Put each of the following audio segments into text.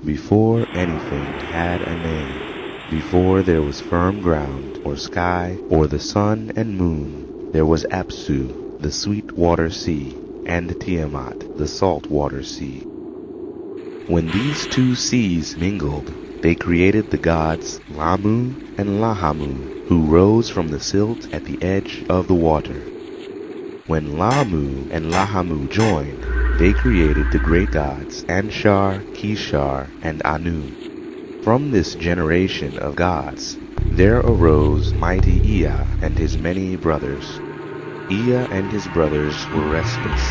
before anything had a name, before there was firm ground, or sky, or the sun and moon, there was Apsu, the sweet water sea, and Tiamat, the salt water sea. When these two seas mingled, they created the gods Lamu and Lahamu, who rose from the silt at the edge of the water. When Lamu and Lahamu joined, they created the great gods Anshar, Kishar, and Anu. From this generation of gods, there arose mighty Ea and his many brothers. Ea and his brothers were restless.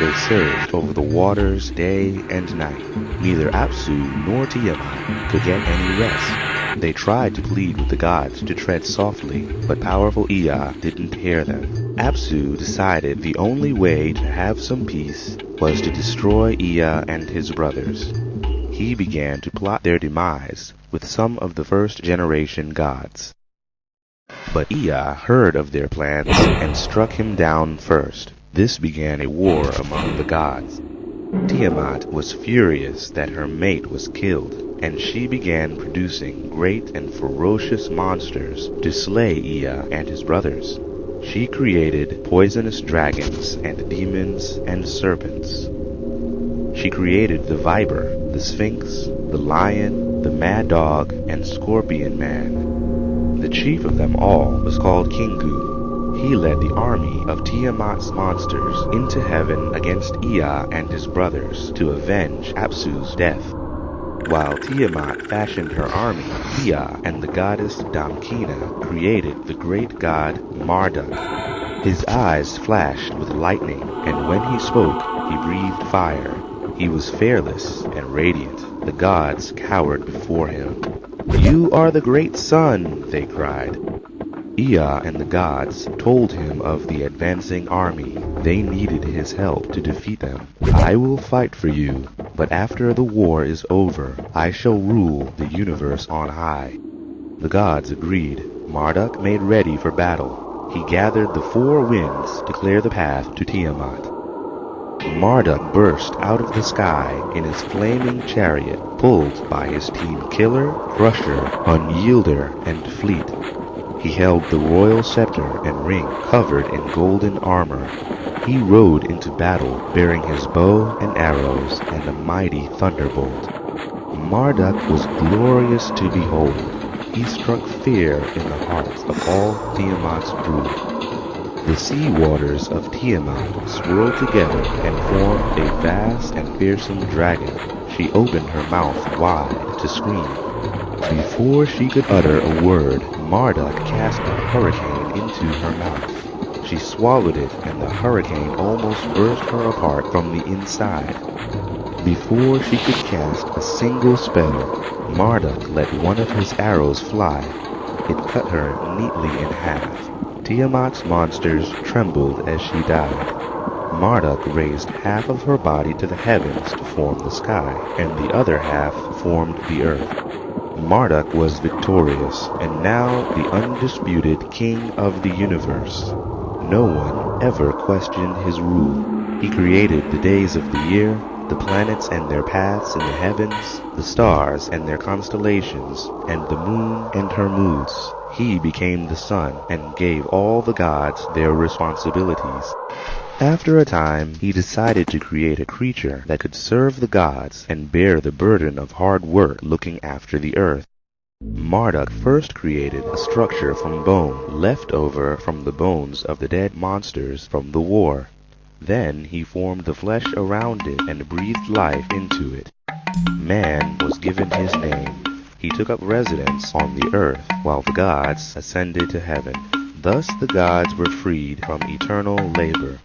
They surged over the waters day and night. Neither Apsu nor Tiamat could get any rest. They tried to plead with the gods to tread softly, but powerful Ea didn't hear them. Apsu decided the only way to have some peace was to destroy Ea and his brothers. He began to plot their demise with some of the first-generation gods. But Ea heard of their plans and struck him down first. This began a war among the gods. Tiamat was furious that her mate was killed, and she began producing great and ferocious monsters to slay Ea and his brothers. She created poisonous dragons and demons and serpents. She created the viper, the sphinx, the lion, the mad dog, and scorpion man. The chief of them all was called Kingu. He led the army of Tiamat's monsters into heaven against Ea and his brothers to avenge Apsu's death. While Tiamat fashioned her army, Ea and the goddess Damkina created the great god Marduk. His eyes flashed with lightning, and when he spoke, he breathed fire. He was fearless and radiant. The gods cowered before him. "You are the great sun," they cried. Ea and the gods told him of the advancing army. They needed his help to defeat them. "I will fight for you, but after the war is over, I shall rule the universe on high." The gods agreed. Marduk made ready for battle. He gathered the four winds to clear the path to Tiamat. Marduk burst out of the sky in his flaming chariot, pulled by his team Killer, Crusher, Unyielder, and Fleet. He held the royal scepter and ring covered in golden armor. He rode into battle bearing his bow and arrows and a mighty thunderbolt. Marduk was glorious to behold. He struck fear in the hearts of all Tiamat's brood. The sea waters of Tiamat swirled together and formed a vast and fearsome dragon. She opened her mouth wide to scream. Before she could utter a word, Marduk cast a hurricane into her mouth. She swallowed it, and the hurricane almost burst her apart from the inside. Before she could cast a single spell, Marduk let one of his arrows fly. It cut her neatly in half. Tiamat's monsters trembled as she died. Marduk raised half of her body to the heavens to form the sky, and the other half formed the earth. Marduk was victorious, and now the undisputed king of the universe. No one ever questioned his rule. He created the days of the year, the planets and their paths in the heavens, the stars and their constellations, and the moon and her moods. He became the sun and gave all the gods their responsibilities. After a time, he decided to create a creature that could serve the gods and bear the burden of hard work looking after the earth. Marduk first created a structure from bone left over from the bones of the dead monsters from the war. Then he formed the flesh around it and breathed life into it. Man was given his name. He took up residence on the earth while the gods ascended to heaven. Thus the gods were freed from eternal labor.